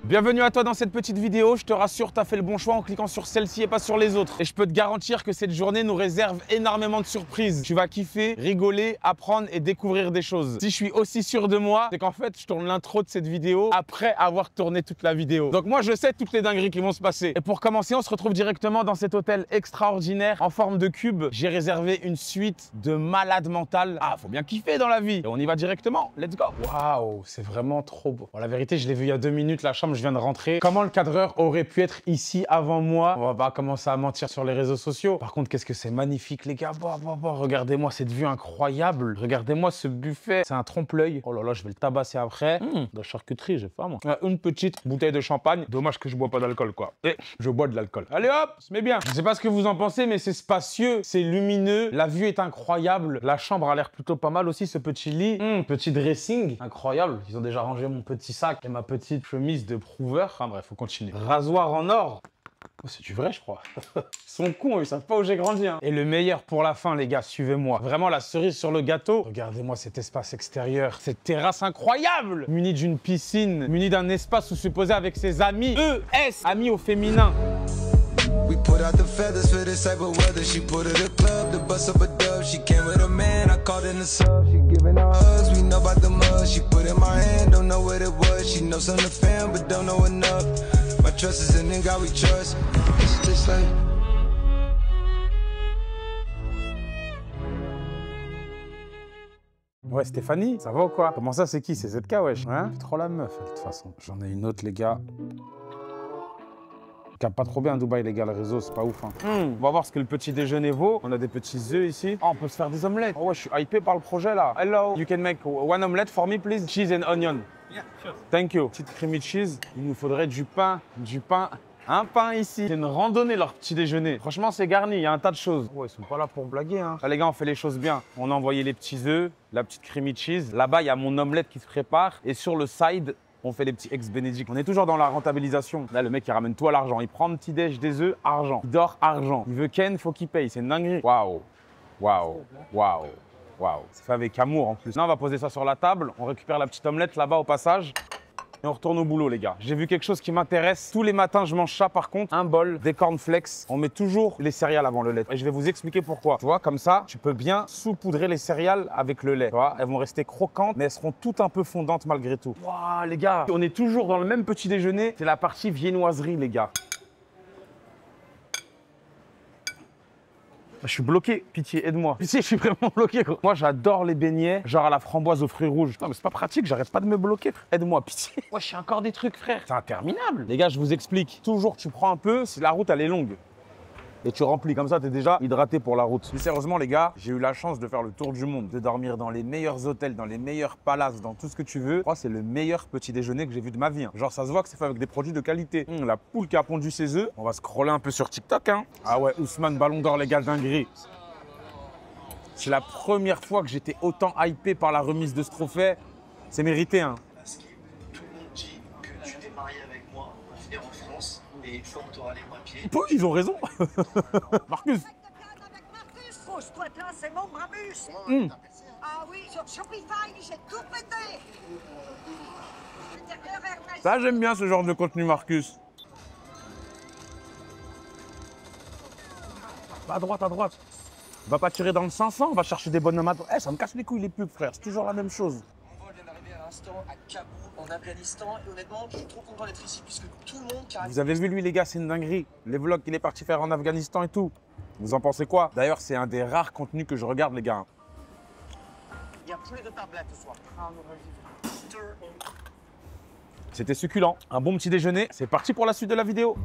Bienvenue à toi dans cette petite vidéo. Je te rassure, tu as fait le bon choix en cliquant sur celle-ci et pas sur les autres. Et je peux te garantir que cette journée nous réserve énormément de surprises. Tu vas kiffer, rigoler, apprendre et découvrir des choses. Si je suis aussi sûr de moi, c'est qu'en fait, je tourne l'intro de cette vidéo après avoir tourné toute la vidéo. Donc moi, je sais toutes les dingueries qui vont se passer. Et pour commencer, on se retrouve directement dans cet hôtel extraordinaire en forme de cube. J'ai réservé une suite de malade mental. Ah, faut bien kiffer dans la vie. Et on y va directement. Let's go. Waouh, c'est vraiment trop beau. Bon, la vérité, je l'ai vu il y a 2 minutes, la chambre. Je viens de rentrer. Comment le cadreur aurait pu être ici avant moi? On va pas commencer à mentir sur les réseaux sociaux. Par contre, qu'est-ce que c'est magnifique, les gars. Regardez-moi cette vue incroyable. Regardez-moi ce buffet. C'est un trompe-l'œil. Oh là là, je vais le tabasser après. De la charcuterie, j'ai faim, moi. Une petite bouteille de champagne. Dommage que je bois pas d'alcool, quoi. Et je bois de l'alcool. Allez hop, on se met bien. Je sais pas ce que vous en pensez, mais c'est spacieux, c'est lumineux. La vue est incroyable. La chambre a l'air plutôt pas mal aussi, ce petit lit. Petit dressing. Incroyable. Ils ont déjà rangé mon petit sac et ma petite chemise de prouveur. Enfin bref, faut continuer. Rasoir en or. Oh, c'est du vrai, je crois. Ils sont cons, ils savent pas où j'ai grandi. Hein. Et le meilleur pour la fin, les gars, suivez-moi. Vraiment la cerise sur le gâteau. Regardez-moi cet espace extérieur, cette terrasse incroyable, munie d'une piscine, munie d'un espace où se poser avec ses amis. ES, amis au féminin. We put out the feathers for this type of weather. She put it a club to bust up a dub. She came with a man, I called in the sub. She giving her hugs, we know about the mud. She put in my hand, don't know what it was. She knows some of the fam, but don't know enough. My trust is in the God we trust. It's just like... Ouais, Stéphanie, ça va ou quoi? Comment ça, c'est qui? C'est ZK, wesh. Hein? C'est trop la meuf, de toute façon. J'en ai une autre, les gars. Capte pas trop bien à Dubaï, les gars, le réseau, c'est pas ouf. Hein. On va voir ce que le petit déjeuner vaut. On a des petits œufs ici. Oh, on peut se faire des omelettes. Oh ouais, je suis hypé par le projet là. Hello, you can make one omelette for me, please. Cheese and onion. Yeah, sure. Thank you. Petite creamy cheese. Il nous faudrait du pain. Un pain ici. C'est une randonnée, leur petit déjeuner. Franchement, c'est garni, il y a un tas de choses. Ouais, ils sont pas là pour blaguer. Hein. Là, les gars, on fait les choses bien. On a envoyé les petits œufs, la petite creamy cheese. Là-bas, il y a mon omelette qui se prépare. Et sur le side, on fait les petits ex-Benedict. On est toujours dans la rentabilisation. Là, le mec, il ramène tout à l'argent. Il prend un petit déj, des œufs, argent. Il dort, argent. Il veut Ken, faut qu'il paye. C'est une dinguerie. Waouh. Waouh. Waouh. Waouh. C'est fait avec amour en plus. Là, on va poser ça sur la table. On récupère la petite omelette là-bas au passage. Et on retourne au boulot, les gars. J'ai vu quelque chose qui m'intéresse. Tous les matins, je mange ça, par contre. Un bol, des cornflakes. On met toujours les céréales avant le lait. Et je vais vous expliquer pourquoi. Tu vois, comme ça, tu peux bien saupoudrer les céréales avec le lait. Tu vois, elles vont rester croquantes, mais elles seront toutes un peu fondantes malgré tout. Waouh, les gars. On est toujours dans le même petit déjeuner. C'est la partie viennoiserie, les gars. Je suis bloqué, pitié, aide-moi. Pitié, je suis vraiment bloqué, gros. Moi, j'adore les beignets, genre à la framboise aux fruits rouges. Non, mais c'est pas pratique, j'arrête pas de me bloquer, frère. Aide-moi, pitié. Moi, je suis encore des trucs, frère. C'est interminable. Les gars, je vous explique. Toujours, tu prends un peu, si la route, elle est longue. Et tu remplis, comme ça, tu es déjà hydraté pour la route. Mais sérieusement, les gars, j'ai eu la chance de faire le tour du monde, de dormir dans les meilleurs hôtels, dans les meilleurs palaces, dans tout ce que tu veux. Je crois que c'est le meilleur petit déjeuner que j'ai vu de ma vie. Hein. Genre, ça se voit que c'est fait avec des produits de qualité. La poule qui a pondu ses œufs. On va scroller un peu sur TikTok. Hein. Ah ouais, Ousmane, Ballon d'Or, les gars, dinguerie. C'est la première fois que j'étais autant hypé par la remise de ce trophée. C'est mérité, hein. Parce que tout le monde dit que tu t'es marié avec moi, on venir en France, et une fois que tu auras les papiers... Ils ont raison. Marcus. Pose-toi là, c'est mon Bramus. Ah oui, sur Shopify, j'ai tout pété. Ça, j'aime bien ce genre de contenu, Marcus. À droite, à droite. On va pas tirer dans le 500, on va chercher des bonhommes à droite. Eh, ça me casse les couilles les pubs, frère. C'est toujours la même chose. Mon vol vient d'arriver à l'instant à Kaboul, en Afghanistan, et honnêtement, je suis trop content d'être ici, puisque tout le monde qui arrive... Vous avez vu lui, les gars, c'est une dinguerie. Les vlogs qu'il est parti faire en Afghanistan et tout. Vous en pensez quoi? D'ailleurs, c'est un des rares contenus que je regarde, les gars. Il y a plus de tablettes ce soir. C'était succulent. Un bon petit déjeuner. C'est parti pour la suite de la vidéo.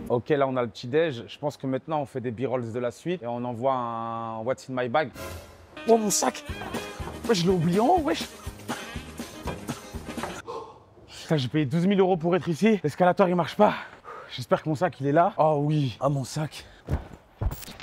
Ok, là, on a le petit déj. Je pense que maintenant, on fait des b-rolls de la suite et on envoie un What's in my bag. Oh, mon sac! Ouais, je l'ai oublié en haut, wesh! Putain, j'ai payé 12 000 € pour être ici. L'escalator, il marche pas. J'espère que mon sac, il est là. Oh oui. Ah, mon sac.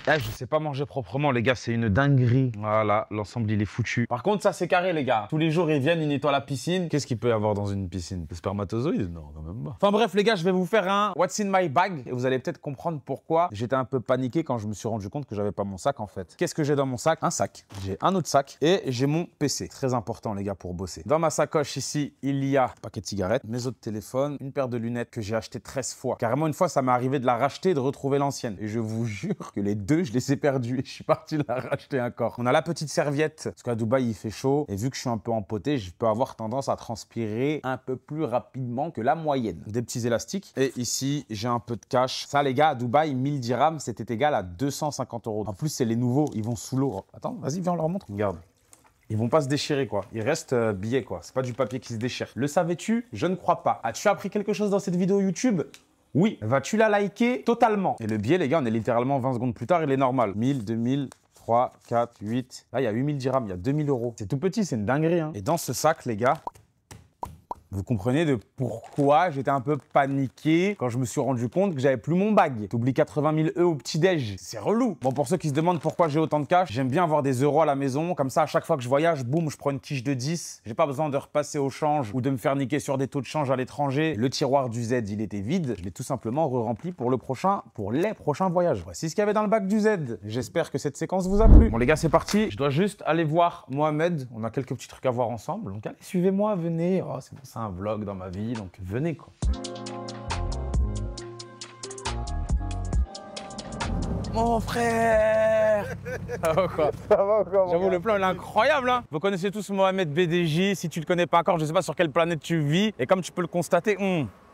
Ah, je sais pas manger proprement, les gars, c'est une dinguerie. Voilà, l'ensemble, il est foutu. Par contre, ça, c'est carré, les gars. Tous les jours, ils viennent, ils nettoient la piscine. Qu'est-ce qu'il peut y avoir dans une piscine? Des spermatozoïdes? Non, quand même pas. Enfin bref, les gars, je vais vous faire un What's in my bag. Et vous allez peut-être comprendre pourquoi j'étais un peu paniqué quand je me suis rendu compte que j'avais pas mon sac, en fait. Qu'est-ce que j'ai dans mon sac? Un sac. J'ai un autre sac. Et j'ai mon PC. Très important, les gars, pour bosser. Dans ma sacoche, ici, il y a un paquet de cigarettes, mes autres téléphones, une paire de lunettes que j'ai acheté 13 fois. Carrément, une fois, ça m'est arrivé de la racheter et de retrouver l'ancienne. Et je vous jure que les deux, je les ai perdus. Et je suis parti la racheter encore. On a la petite serviette, parce qu'à Dubaï, il fait chaud. Et vu que je suis un peu empoté, je peux avoir tendance à transpirer un peu plus rapidement que la moyenne. Des petits élastiques. Et ici, j'ai un peu de cash. Ça, les gars, à Dubaï, 1000 dirhams, c'était égal à 250 €. En plus, c'est les nouveaux. Ils vont sous l'eau. Attends, vas-y, viens, on leur montre. Regarde. Ils vont pas se déchirer, quoi. Ils restent billets, quoi. C'est pas du papier qui se déchire. Le savais-tu? Je ne crois pas. As-tu appris quelque chose dans cette vidéo YouTube? Oui. Vas-tu la liker? Totalement. Et le billet, les gars, on est littéralement 20 secondes plus tard, il est normal. 1000, 2000... 3, 4, 8. Là, il y a 8000 dirhams, il y a 2000 €. C'est tout petit, c'est une dinguerie. Hein. Et dans ce sac, les gars, vous comprenez de pourquoi j'étais un peu paniqué quand je me suis rendu compte que j'avais plus mon bag. T'oublies 80 000 € au petit-déj. C'est relou. Bon, pour ceux qui se demandent pourquoi j'ai autant de cash, j'aime bien avoir des euros à la maison. Comme ça, à chaque fois que je voyage, boum, je prends une tige de 10. J'ai pas besoin de repasser au change ou de me faire niquer sur des taux de change à l'étranger. Le tiroir du Z, il était vide. Je l'ai tout simplement re-rempli pour les prochains voyages. Voici ce qu'il y avait dans le bac du Z. J'espère que cette séquence vous a plu. Bon, les gars, c'est parti. Je dois juste aller voir Mohamed. On a quelques petits trucs à voir ensemble. Donc, allez, suivez-moi, venez. Oh, c'est bon, ça. Un vlog dans ma vie, donc venez quoi. Mon frère. Ça va quoi? Ça va encore. J'avoue, le plan il est incroyable hein. Vous connaissez tous Mohamed BDJ, si tu le connais pas encore, je sais pas sur quelle planète tu vis, et comme tu peux le constater,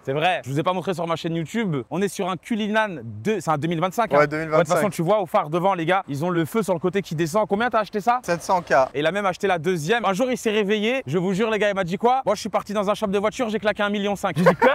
c'est vrai, je vous ai pas montré sur ma chaîne YouTube. On est sur un Cullinan, c'est un 2025. Ouais, hein. 2025. Ouais, de toute façon, tu vois au phare devant, les gars, ils ont le feu sur le côté qui descend. Combien t'as acheté ça? 700K. Et il a même acheté la deuxième. Un jour, il s'est réveillé. Je vous jure, les gars, il m'a dit quoi? Moi, je suis parti dans un shop de voiture, j'ai claqué 1,5 million. J'ai dit quoi?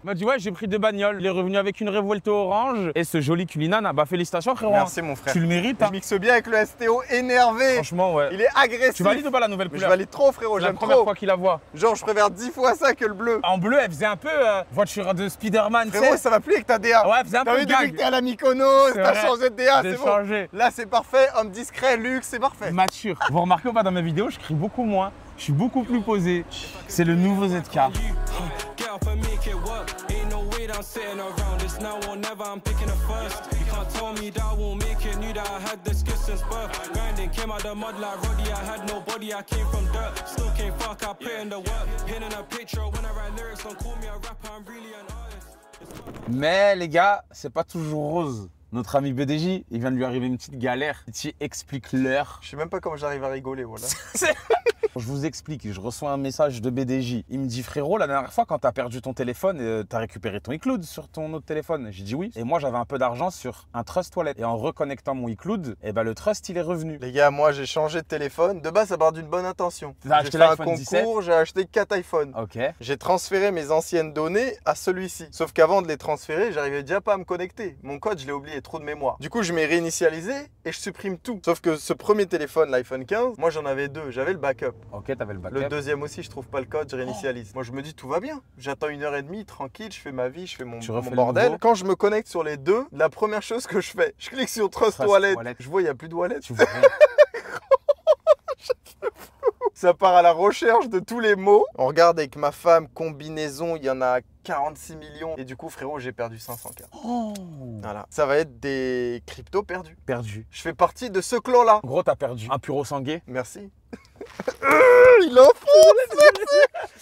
Il m'a dit ouais, j'ai pris 2 bagnoles. Il est revenu avec une Revuelto orange et ce joli Cullinan. Bah félicitations, frérot. Merci mon frère. Tu le mérites. Je Hein. mixe bien avec le STO énervé. Franchement, ouais. Il est agressif. Tu valides ou pas la nouvelle couleur? Je valide trop, frérot. C'est la J'aime première trop. fois qu'il la voit. Genre, je préfère 10 fois ça que le bleu. En bleu, elle faisait un peu voiture de Spider-Man. Frérot, ça va plus avec ta DA. Ouais, elle faisait un T'as peu vu gag. depuis que t'es à la Mykonos, C'est t'as vrai. changé de DA, J'ai c'est bon. changé. Là, c'est parfait. Homme discret, luxe, c'est parfait. Mature. Vous remarquez ou pas dans mes vidéos, je crie beaucoup moins. Je suis beaucoup plus posé. C'est le nouveau ZK. I'm sitting around this now or never, I'm picking a first. You can't tell me that I won't make it, knew that I had the skills since birth. Grinding, came out the mud like Roddy, I had nobody, I came from dirt. Still came fuck, I put in the work. Pinning a picture when I write lyrics, don't call me a rapper, I'm really an artist. Mais les gars, c'est pas toujours rose. Notre ami BDJ, il vient de lui arriver une petite galère. Tu expliques-leur. Je sais même pas comment j'arrive à rigoler, voilà. Je vous explique, je reçois un message de BDJ. Il me dit frérot, la dernière fois quand t'as perdu ton téléphone, t'as récupéré ton iCloud sur ton autre téléphone. J'ai dit oui. Et moi j'avais un peu d'argent sur un Trust Wallet. Et en reconnectant mon iCloud, le Trust il est revenu. Les gars, moi j'ai changé de téléphone. De base, ça part d'une bonne intention. T'as J'ai acheté fait un l'iPhone 17? concours, j'ai acheté 4 iPhones. Ok. J'ai transféré mes anciennes données à celui-ci. Sauf qu'avant de les transférer, j'arrivais déjà pas à me connecter. Mon code, je l'ai oublié, trop de mémoire. Du coup, je m'ai réinitialisé et je supprime tout. Sauf que ce premier téléphone, l'iPhone 15, moi j'en avais 2. J'avais le backup. Ok, t'avais le backup. Le deuxième aussi, je trouve pas le code, je réinitialise. Moi, je me dis tout va bien. J'attends 1h30, tranquille, je fais ma vie, je fais mon bordel. Quand je me connecte sur les deux, la première chose que je fais, je clique sur Trust Wallet. Je vois, il n'y a plus de wallet. Tu vois rien. Ça part à la recherche de tous les mots. On regarde avec ma femme, combinaison, il y en a 46 millions. Et du coup, frérot, j'ai perdu 500K. Oh. Voilà. Ça va être des cryptos perdus. Perdu. Je fais partie de ce clan-là. En gros, t'as perdu un puro sangué. Merci. Il enfonce.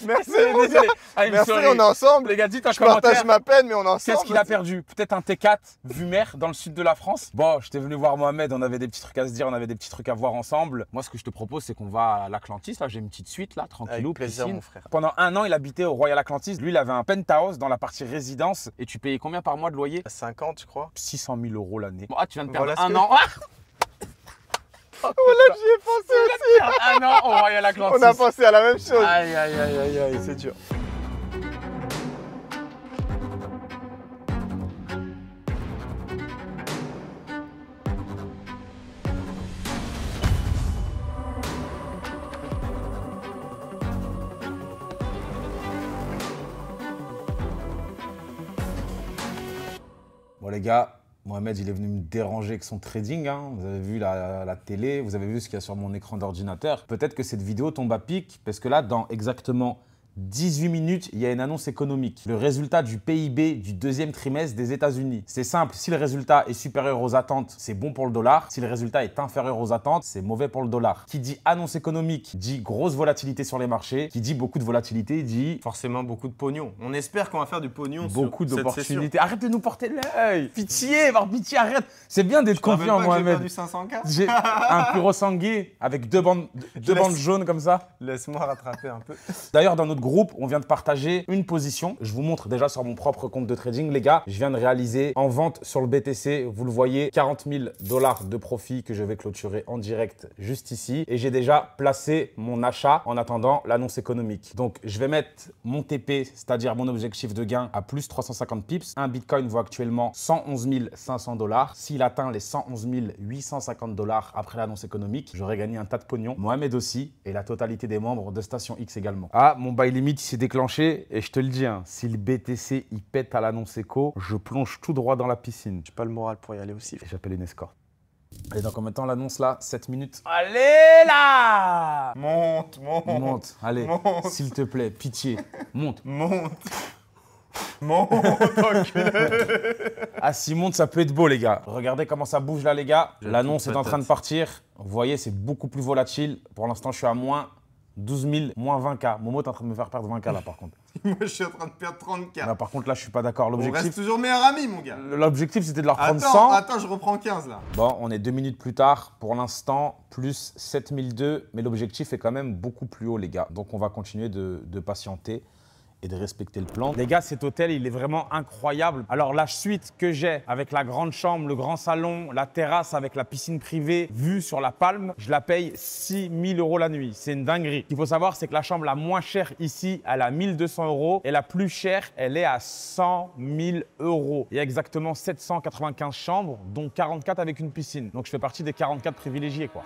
Merci. Désolé. Merci, on est ensemble. Les gars, dites en Je partage commentaire. ma peine, mais on est ensemble. Qu'est-ce qu'il a perdu? Peut-être un T4 vue mer dans le sud de la France. Bon, j'étais venu voir Mohamed, on avait des petits trucs à se dire, on avait des petits trucs à voir ensemble. Moi, ce que je te propose, c'est qu'on va à l'Atlantis. Là, j'ai une petite suite, là, tranquillou, Avec plaisir, piscine. mon frère. Pendant un an, il habitait au Royal Atlantis. Lui, il avait un penthouse dans la partie résidence. Et tu payais combien par mois de loyer? 50, je crois. 600 000 € l'année. Bon, tu viens de perdre Voilà un an. Voilà, j'y ai pensé aussi. Un an au Royal Atlantis. On a pensé à la même chose. Aïe, aïe, aïe, aïe, aïe. C'est dur. Bon, les gars, Mohamed, il est venu me déranger avec son trading. Hein. Vous avez vu la télé, vous avez vu ce qu'il y a sur mon écran d'ordinateur. Peut-être que cette vidéo tombe à pic, parce que là, dans exactement 18 minutes, il y a une annonce économique. Le résultat du PIB du deuxième trimestre des États-Unis. C'est simple, si le résultat est supérieur aux attentes, c'est bon pour le dollar. Si le résultat est inférieur aux attentes, c'est mauvais pour le dollar. Qui dit annonce économique, dit grosse volatilité sur les marchés. Qui dit beaucoup de volatilité, dit forcément beaucoup de pognon. On espère qu'on va faire du pognon beaucoup sur d'opportunités. Arrête de nous porter l'œil. Pitié, par pitié, arrête. C'est bien d'être confiant, Mohamed. J'ai perdu 500K. J'ai un puro sangué avec deux bandes jaunes comme ça. Laisse-moi rattraper un peu. D'ailleurs, dans notre groupe, on vient de partager une position. Je vous montre déjà sur mon propre compte de trading, les gars. Je viens de réaliser en vente sur le BTC, vous le voyez, 40 000 $ de profit que je vais clôturer en direct juste ici. Et j'ai déjà placé mon achat en attendant l'annonce économique. Donc, je vais mettre mon TP, c'est-à-dire mon objectif de gain, à plus 350 pips. Un Bitcoin vaut actuellement 111 500 $. S'il atteint les 111 850 $ après l'annonce économique, j'aurai gagné un tas de pognon. Mohamed aussi et la totalité des membres de Station X également. Ah, mon buy limit s'est déclenché et je te le dis, hein, si le BTC il pète à l'annonce éco, je plonge tout droit dans la piscine. J'ai pas le moral pour y aller aussi. Et j'appelle une escorte. Allez, dans combien de temps l'annonce là? 7 minutes. Allez là! Monte, allez, s'il te plaît, pitié, monte. Monte, enculé. Ah, si monte, ça peut être beau, les gars. Regardez comment ça bouge là, les gars. L'annonce est en train de partir. Vous voyez, c'est beaucoup plus volatile. Pour l'instant, je suis à moins 12 000, moins 20K. Momo est en train de me faire perdre 20K là, par contre. Moi, je suis en train de perdre 30K. Là, par contre, là, je suis pas d'accord. On reste toujours meilleurs amis, mon gars. L'objectif, c'était de leur prendre 100. Attends, je reprends 15 là. Bon, on est 2 minutes plus tard. Pour l'instant, plus 7002. Mais l'objectif est quand même beaucoup plus haut, les gars. Donc, on va continuer de patienter et de respecter le plan. Les gars, cet hôtel, il est vraiment incroyable. Alors, la suite que j'ai avec la grande chambre, le grand salon, la terrasse avec la piscine privée, vue sur la Palme, je la paye 6 000 € la nuit. C'est une dinguerie. Ce qu'il faut savoir, c'est que la chambre la moins chère ici, elle a 1 200 € et la plus chère, elle est à 100 000 €. Il y a exactement 795 chambres, dont 44 avec une piscine. Donc, je fais partie des 44 privilégiés, quoi.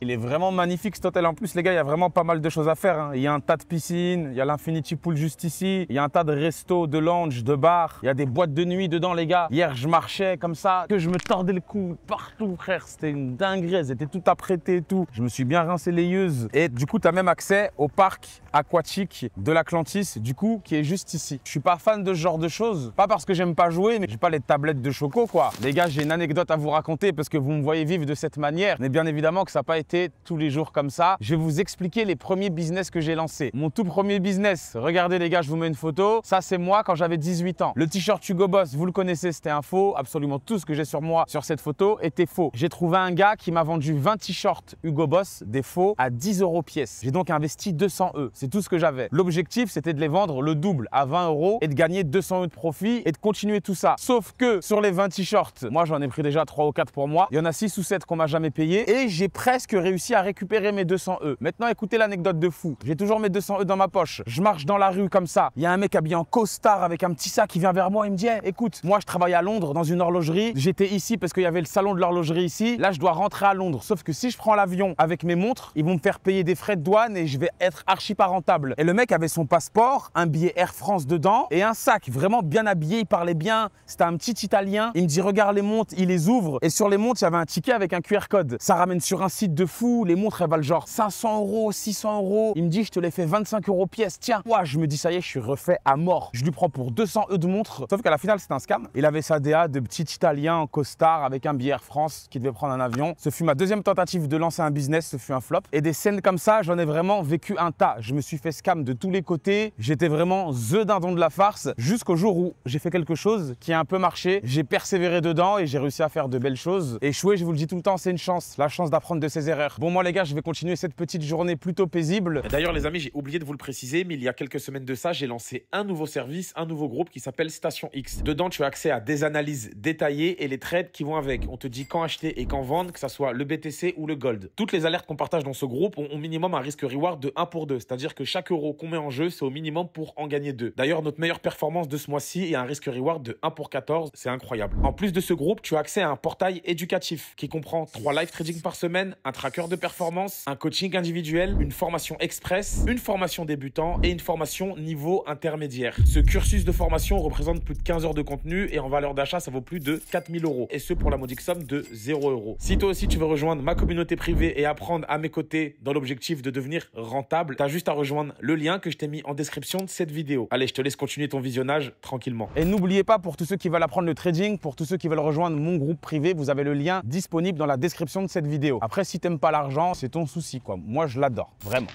Il est vraiment magnifique cet hôtel. En plus, les gars, il y a vraiment pas mal de choses à faire. Hein. Il y a un tas de piscines, il y a l'Infinity Pool juste ici, il y a un tas de restos, de lounges, de bars, il y a des boîtes de nuit dedans, les gars. Hier, je marchais comme ça, que je me tordais le cou partout, frère. C'était une dinguerie, elles étaient tout apprêtées et tout. Je me suis bien rincé les yeux. Et du coup, tu as même accès au parc aquatique de l'Atlantis, du coup, qui est juste ici. Je suis pas fan de ce genre de choses. Pas parce que j'aime pas jouer, mais j'ai pas les tablettes de choco, quoi. Les gars, j'ai une anecdote à vous raconter parce que vous me voyez vivre de cette manière. Mais bien évidemment que ça n'a pas été tous les jours comme ça. Je vais vous expliquer les premiers business que j'ai lancés. Mon tout premier business, regardez les gars, je vous mets une photo. Ça, c'est moi quand j'avais 18 ans. Le t-shirt Hugo Boss, vous le connaissez, c'était un faux. Absolument tout ce que j'ai sur moi sur cette photo était faux. J'ai trouvé un gars qui m'a vendu 20 t-shirts Hugo Boss, des faux, à 10 € pièce. J'ai donc investi 200 €. C'est tout ce que j'avais. L'objectif, c'était de les vendre le double à 20 € et de gagner 200 € de profit et de continuer tout ça. Sauf que sur les 20 t-shirts, moi, j'en ai pris déjà 3 ou 4 pour moi. Il y en a 6 ou 7 qu'on m'a jamais payé et j'ai presque réussi à récupérer mes 200 €. Maintenant, écoutez l'anecdote de fou. J'ai toujours mes 200 € dans ma poche. Je marche dans la rue comme ça. Il y a un mec habillé en costard avec un petit sac qui vient vers moi. Il me dit hey, écoute, moi, je travaille à Londres dans une horlogerie. J'étais ici parce qu'il y avait le salon de l'horlogerie ici. Là, je dois rentrer à Londres. Sauf que si je prends l'avion avec mes montres, ils vont me faire payer des frais de douane et je vais être archi pas rentable. Et le mec avait son passeport, un billet Air France dedans et un sac vraiment bien habillé. Il parlait bien. C'était un petit Italien. Il me dit regarde les montres. Il les ouvre et sur les montres, il y avait un ticket avec un QR code. Ça ramène sur un site de fou. Les montres, elles valent genre 500 €, 600 €. Il me dit, je te les fais 25 € pièce. Tiens, moi, je me dis, ça y est, je suis refait à mort. Je lui prends pour 200 € de montre. Sauf qu'à la finale, c'est un scam. Il avait sa DA de petit Italien en costard avec un billet Air France qui devait prendre un avion. Ce fut ma deuxième tentative de lancer un business. Ce fut un flop. Et des scènes comme ça, j'en ai vraiment vécu un tas. Je me suis fait scam de tous les côtés. J'étais vraiment the dindon de la farce jusqu'au jour où j'ai fait quelque chose qui a un peu marché. J'ai persévéré dedans et j'ai réussi à faire de belles choses. Échouer, je vous le dis tout le temps, c'est une chance. La chance d'apprendre de ses erreurs. Bon, moi, les gars, je vais continuer cette petite journée plutôt paisible. D'ailleurs, les amis, j'ai oublié de vous le préciser, mais il y a quelques semaines de ça, j'ai lancé un nouveau service, un nouveau groupe qui s'appelle Station X. Dedans, tu as accès à des analyses détaillées et les trades qui vont avec. On te dit quand acheter et quand vendre, que ça soit le BTC ou le Gold. Toutes les alertes qu'on partage dans ce groupe ont au minimum un risque reward de 1 pour 2. C'est-à-dire que chaque euro qu'on met en jeu, c'est au minimum pour en gagner 2. D'ailleurs, notre meilleure performance de ce mois-ci est un risque reward de 1 pour 14. C'est incroyable. En plus de ce groupe, tu as accès à un portail éducatif qui comprend 3 live trading par semaine, un tracker de performance, un coaching individuel, une formation express, une formation débutant et une formation niveau intermédiaire. Ce cursus de formation représente plus de 15 heures de contenu et en valeur d'achat, ça vaut plus de 4000 €. Et ce, pour la modique somme de 0 €. Si toi aussi, tu veux rejoindre ma communauté privée et apprendre à mes côtés dans l'objectif de devenir rentable, t'as juste à rejoindre le lien que je t'ai mis en description de cette vidéo. Allez, je te laisse continuer ton visionnage tranquillement. Et n'oubliez pas, pour tous ceux qui veulent apprendre le trading, pour tous ceux qui veulent rejoindre mon groupe privé, vous avez le lien disponible dans la description de cette vidéo. Après, si t'aimes pas l'argent, c'est ton souci, quoi. Moi, je l'adore, vraiment.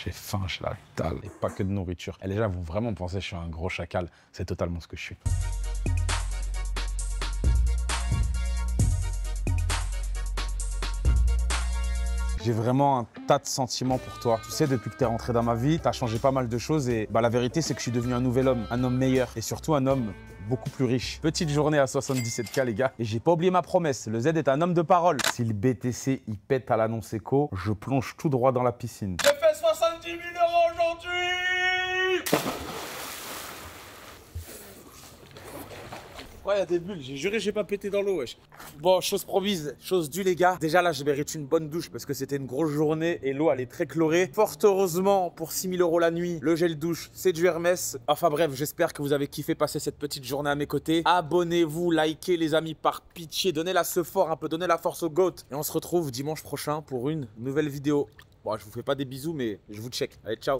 J'ai faim, je la dalle, et pas que de nourriture. Et les gens vont vraiment penser que je suis un gros chacal. C'est totalement ce que je suis. J'ai vraiment un tas de sentiments pour toi. Tu sais, depuis que tu es rentré dans ma vie, tu as changé pas mal de choses et la vérité, c'est que je suis devenu un nouvel homme, un homme meilleur et surtout un homme beaucoup plus riche. Petite journée à 77K, les gars. Et j'ai pas oublié ma promesse. Le Z est un homme de parole. Si le BTC, il pète à l'annonce éco, je plonge tout droit dans la piscine. Je fais 70 000 € aujourd'hui! Ouais, il y a des bulles. J'ai juré, j'ai pas pété dans l'eau, wesh. Bon, chose promise, chose due, les gars. Déjà là, je mérite une bonne douche parce que c'était une grosse journée et l'eau, elle est très chlorée. Fort heureusement, pour 6 000 € la nuit, le gel douche, c'est du Hermès. Enfin bref, j'espère que vous avez kiffé passer cette petite journée à mes côtés. Abonnez-vous, likez, les amis, par pitié. Donnez-la ce fort un peu, donnez la force au GOAT. Et on se retrouve dimanche prochain pour une nouvelle vidéo. Bon, je vous fais pas des bisous, mais je vous check. Allez, ciao.